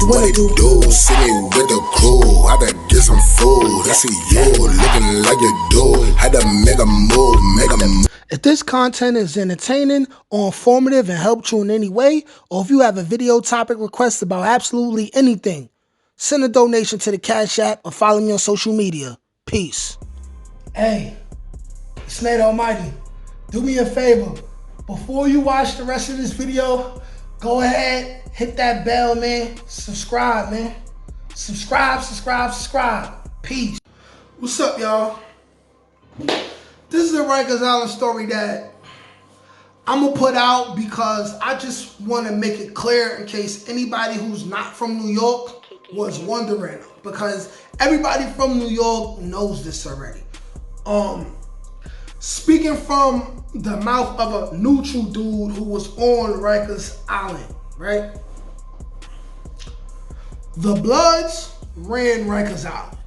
What it do? See me with the crew. Had to get some food. I see you looking like you do. Had to make a move, make a move. If this content is entertaining or informative and helped you in any way, or if you have a video topic request about absolutely anything, send a donation to the Cash App or follow me on social media. Peace. Hey, it's Nate Almighty. Do me a favor. Before you watch the rest of this video, go ahead, hit that bell, man. Subscribe, man. Subscribe. Peace. What's up, y'all? This is a Rikers Island story that I'm going to put out because I just want to make it clear in case anybody who's not from New York was wondering. Because everybody from New York knows this already. Speaking from the mouth of a neutral dude who was on Rikers Island, right? The Bloods ran Rikers Island.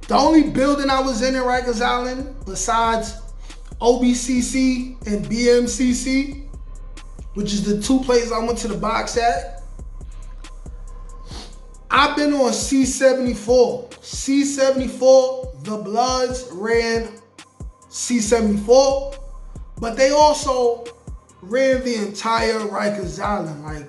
The only building I was in Rikers Island, besides OBCC and BMCC, which is the two places I went to the box at, I've been on C-74. C-74, the Bloods ran C-74, but they also ran the entire Rikers Island. Like,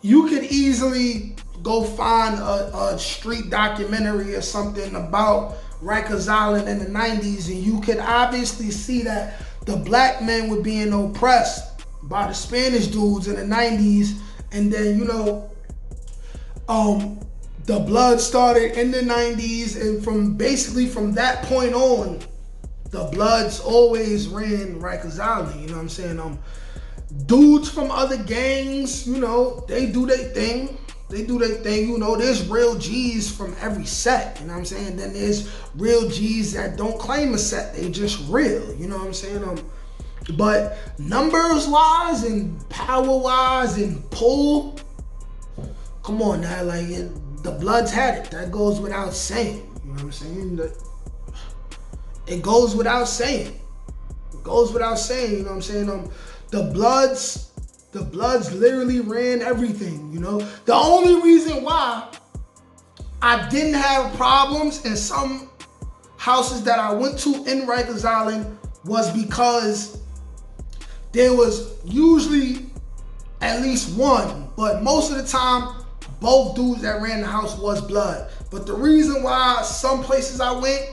you could easily go find a street documentary or something about Rikers Island in the 90s, and you could obviously see that the black men were being oppressed by the Spanish dudes in the 90s, and then, you know, the Blood started in the 90s, and from that point on, the Bloods always ran Rikers Island, you know what I'm saying? Dudes from other gangs, you know, they do their thing. You know, there's real G's from every set, you know what I'm saying? Then there's real G's that don't claim a set, they just real, you know what I'm saying? But numbers-wise and power-wise and pull, come on now, like, the Bloods had it. That goes without saying, you know what I'm saying? It goes without saying. You know what I'm saying? The Bloods literally ran everything, you know? The only reason why I didn't have problems in some houses that I went to in Rikers Island was because there was usually at least one, but most of the time, both dudes that ran the house was Blood. But the reason why some places I went,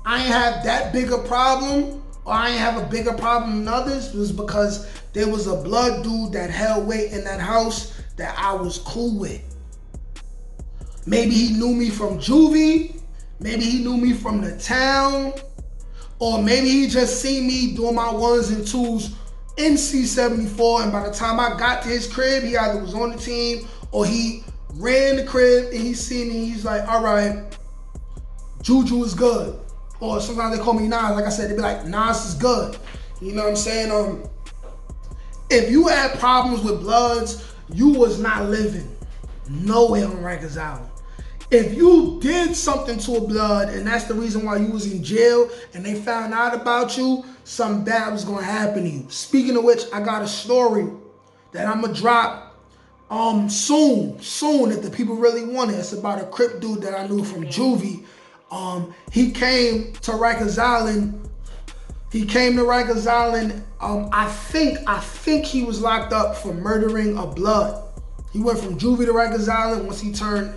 I ain't have that big a problem, or I ain't have a bigger problem than others, was because there was a Blood dude that held weight in that house that I was cool with. Maybe he knew me from juvie, maybe he knew me from the town, or maybe he just seen me doing my ones and twos in C-74, and by the time I got to his crib, he either was on the team or he ran the crib and he seen me, he's like, all right, Juju is good. Or sometimes they call me Nas, like I said, they be like, Nas is good. You know what I'm saying? If you had problems with Bloods, you was not living nowhere on Rikers Island. If you did something to a Blood, and that's the reason why you was in jail, and they found out about you, something bad was gonna happen to you. Speaking of which, I got a story that I'm gonna drop soon, if the people really want it. It's about a Crip dude that I knew from juvie. He came to Rikers Island. I think he was locked up for murdering a Blood. He went from juvie to Rikers Island once he turned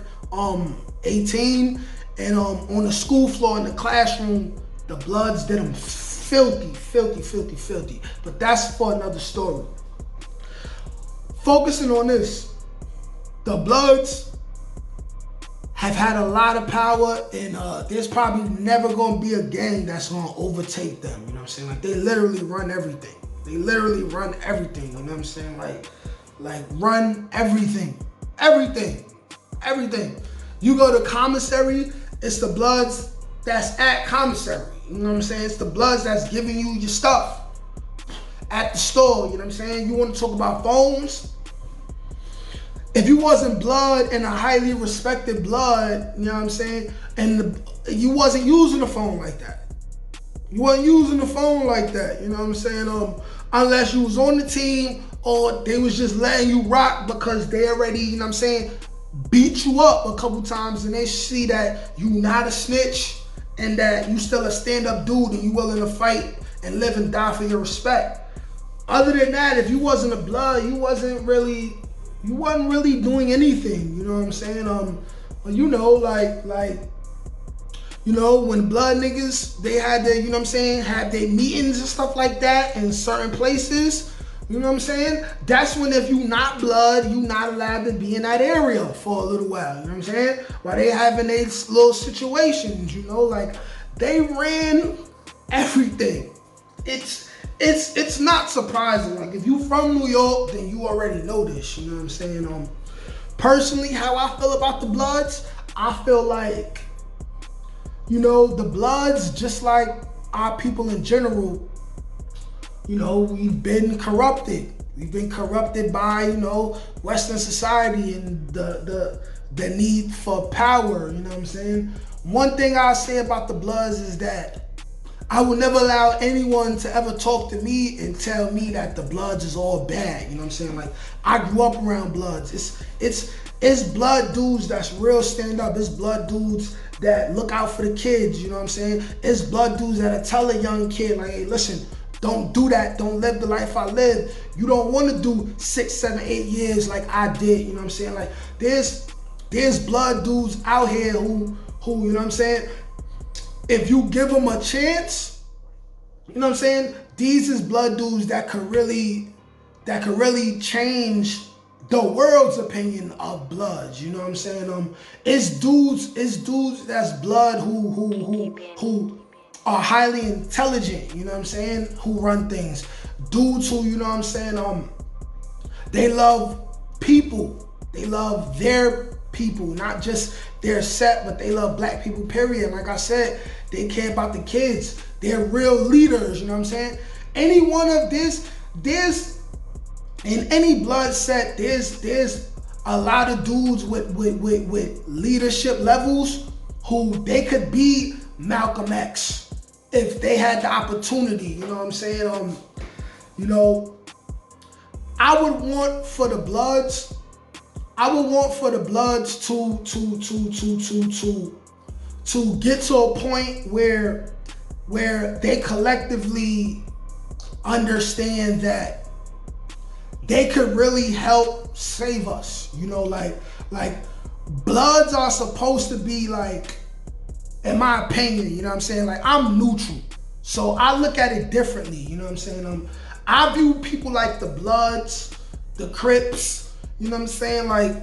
18, and on the school floor in the classroom, the Bloods did him filthy. But that's for another story. Focusing on this, the Bloods have had a lot of power, and there's probably never gonna be a gang that's gonna overtake them, you know what I'm saying? Like, they literally run everything. You know what I'm saying? Like run everything. You go to commissary, it's the Bloods that's at commissary, you know what I'm saying? It's the Bloods that's giving you your stuff at the store, you know what I'm saying? You wanna talk about phones? If you wasn't Blood and a highly respected Blood, you know what I'm saying, and you wasn't using the phone like that. You know what I'm saying? Unless you was on the team or they was just letting you rock because they already, you know what I'm saying, beat you up a couple times and they see that you not a snitch and that you still a stand-up dude and you willing to fight and live and die for your respect. Other than that, if you wasn't a blood, you wasn't really doing anything. You know what I'm saying? When blood niggas, they had their, have their meetings and stuff like that in certain places. You know what I'm saying? That's when if you not blood, you not allowed to be in that area for a little while. You know what I'm saying? While they having these little situations, they ran everything. It's not surprising. Like if you from New York, then you already know this. You know what I'm saying? Personally, how I feel about the Bloods, I feel like, the Bloods, just like our people in general, we've been corrupted. We've been corrupted by, Western society and the need for power. You know what I'm saying? One thing I'll say about the Bloods is that I will never allow anyone to ever talk to me and tell me that the Bloods is all bad. You know what I'm saying? Like, I grew up around Bloods. It's blood dudes that's real stand up. It's blood dudes that look out for the kids. You know what I'm saying? It's blood dudes that'll tell a young kid, like, hey, listen, don't do that. Don't live the life I live. You don't want to do 6, 7, 8 years like I did. You know what I'm saying? Like, there's blood dudes out here who, you know what I'm saying? If you give them a chance, you know what I'm saying? These is blood dudes that could really change the world's opinion of Bloods. You know what I'm saying? It's dudes that's blood who are highly intelligent, you know what I'm saying? Who run things. Dudes who, you know what I'm saying, they love people. They love their people, not just their set, but they love black people, period. Like I said, they care about the kids. They're real leaders, you know what I'm saying? Any one of this, in any blood set, there's a lot of dudes with leadership levels who they could be Malcolm X if they had the opportunity. You know what I'm saying? I would want for the Bloods to get to a point where they collectively understand that they could really help save us. Like Bloods are supposed to be like, in my opinion, you know what I'm saying? Like, I'm neutral. So I look at it differently, you know what I'm saying? I view people like the Bloods, the Crips, you know what I'm saying? Like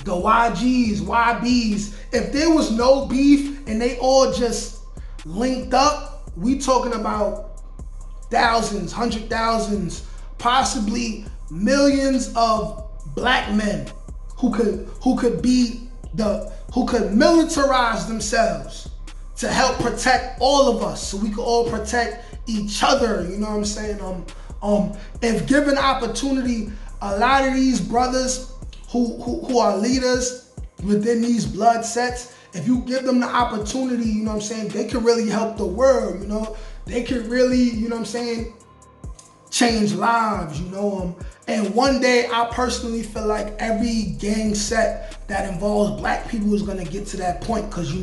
the YGs, YBs. If there was no beef and they all just linked up, we talking about thousands, 100,000s, possibly millions of black men who could militarize themselves to help protect all of us, so we could all protect each other. You know what I'm saying? If given opportunity, a lot of these brothers who are leaders within these blood sets, if you give them the opportunity, you know what I'm saying, they can really help the world. They can really, you know what I'm saying, change lives, and one day I personally feel like every gang set that involves black people is gonna get to that point, because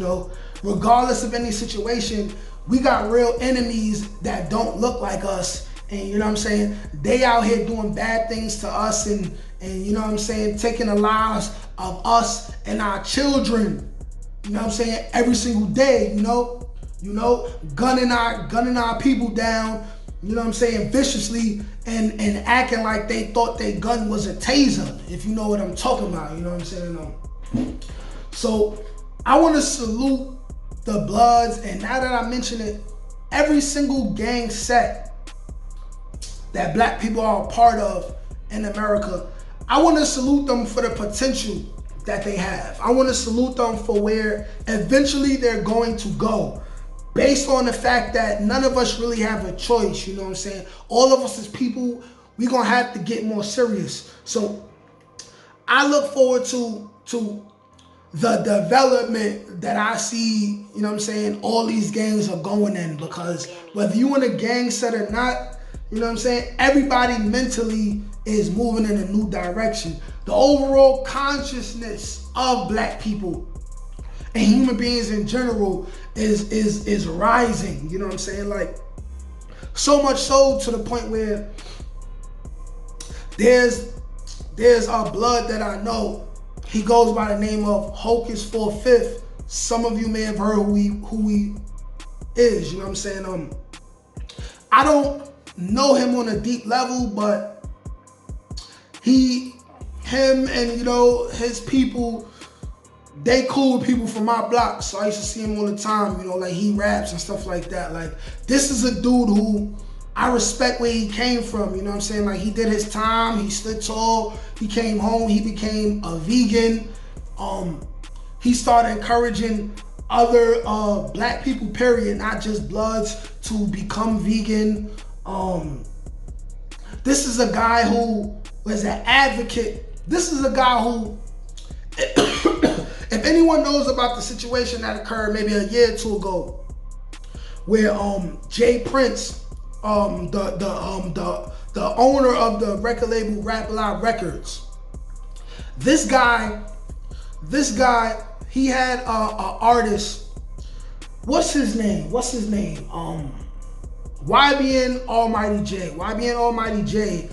regardless of any situation, we got real enemies that don't look like us, and you know what I'm saying, they out here doing bad things to us, and you know what I'm saying, taking the lives of us and our children, you know what I'm saying, every single day, gunning our people down, you know what I'm saying, viciously, and acting like they thought their gun was a taser, if you know what I'm talking about, you know what I'm saying? So I want to salute the Bloods, and now that I mention it, every single gang set that black people are a part of in America, I want to salute them for the potential that they have. I want to salute them for where eventually they're going to go, based on the fact that none of us really have a choice, you know what I'm saying? All of us as people, we're going to have to get more serious. So I look forward to the development that I see, you know what I'm saying, all these gangs are going in, because whether you in a gang set or not, you know what I'm saying, everybody mentally is moving in a new direction. the overall consciousness of black people and human beings in general is rising. You know what I'm saying? Like, so much so to the point where there's a blood that I know. He goes by the name of Hocus for Fifth. Some of you may have heard who he is. You know what I'm saying? I don't know him on a deep level, but him and, you know, his people, they cool with people from my block. So I used to see him all the time, you know, like he raps and stuff like that. Like, this is a dude who I respect where he came from, you know what I'm saying? Like, he did his time, he stood tall, he came home, he became a vegan. He started encouraging other black people, period, not just Bloods, to become vegan. This is a guy who was an advocate. This is a guy who, if anyone knows about the situation that occurred maybe a year or two ago, where Jay Prince, the owner of the record label Rap Live Records, this guy, he had a artist. What's his name? YBN Almighty J.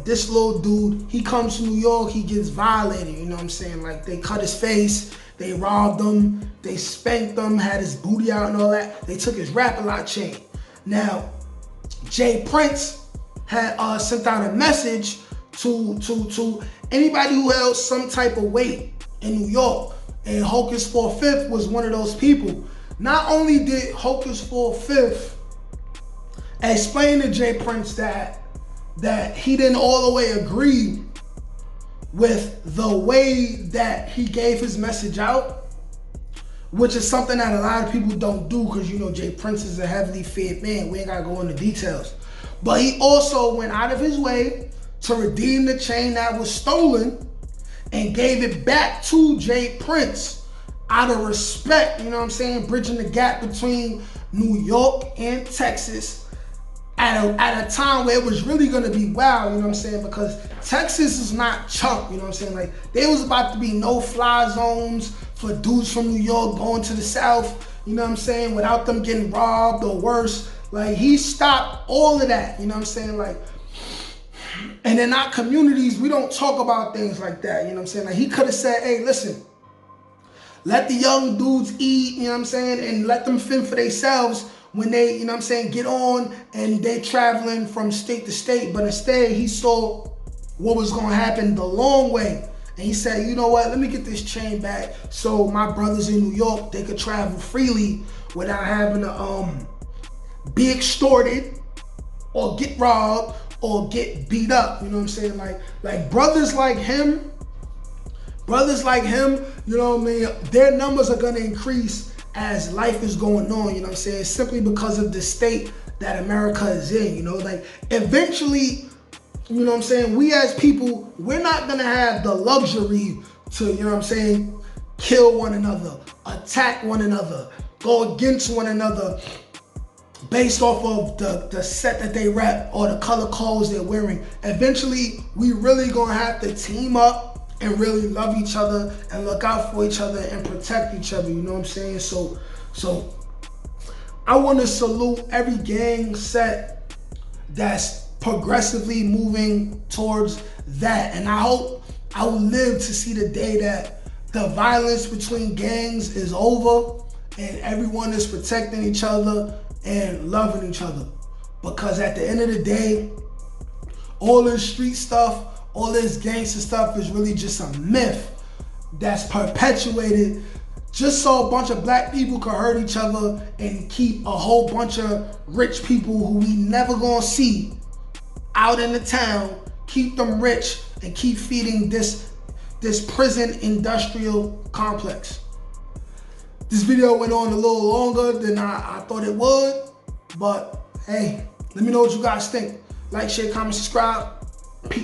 This little dude, he comes to New York, he gets violated, you know what I'm saying? Like, they cut his face, they robbed him, they spanked him, had his booty out and all that. They took his Rap-A-Lot chain. Now, Jay Prince had sent out a message to anybody who held some type of weight in New York, and Hocus for Fifth was one of those people. Not only did Hocus for Fifth explain to Jay Prince that he didn't all the way agree with the way that he gave his message out, which is something that a lot of people don't do, because, you know, Jay Prince is a heavily feared man. We ain't gotta go into details. But he also went out of his way to redeem the chain that was stolen and gave it back to Jay Prince out of respect, you know what I'm saying? Bridging the gap between New York and Texas at a time where it was really gonna be wild, you know what I'm saying? Because Texas is not chump, you know what I'm saying? Like, there was about to be no-fly zones for dudes from New York going to the South, you know what I'm saying, without them getting robbed or worse. Like, he stopped all of that, you know what I'm saying? Like, and in our communities, we don't talk about things like that, you know what I'm saying? Like, he could have said, hey, listen, let the young dudes eat, you know what I'm saying, and let them fend for themselves when they, you know what I'm saying, get on and they traveling from state to state. But instead, he saw what was gonna happen the long way. And he said, you know what, let me get this chain back so my brothers in New York, they could travel freely without having to be extorted or get robbed or get beat up, you know what I'm saying? Like brothers like him, you know what I mean, their numbers are gonna increase as life is going on, you know what I'm saying? Simply because of the state that America is in, you know? Like, eventually, you know what I'm saying, we as people, we're not gonna have the luxury to, you know what I'm saying, kill one another, attack one another, go against one another based off of the set that they rap or the color clothes they're wearing. Eventually, we really gonna have to team up and really love each other and look out for each other and protect each other, you know what I'm saying? So I want to salute every gang set that's progressively moving towards that. And I hope I will live to see the day that the violence between gangs is over and everyone is protecting each other and loving each other. Because at the end of the day, all this street stuff, all this gangster stuff is really just a myth that's perpetuated just so a bunch of black people could hurt each other and keep a whole bunch of rich people who we never gonna see out in the town, keep them rich and keep feeding this prison industrial complex. This video went on a little longer than I thought it would, but hey, let me know what you guys think. Like, share, comment, subscribe.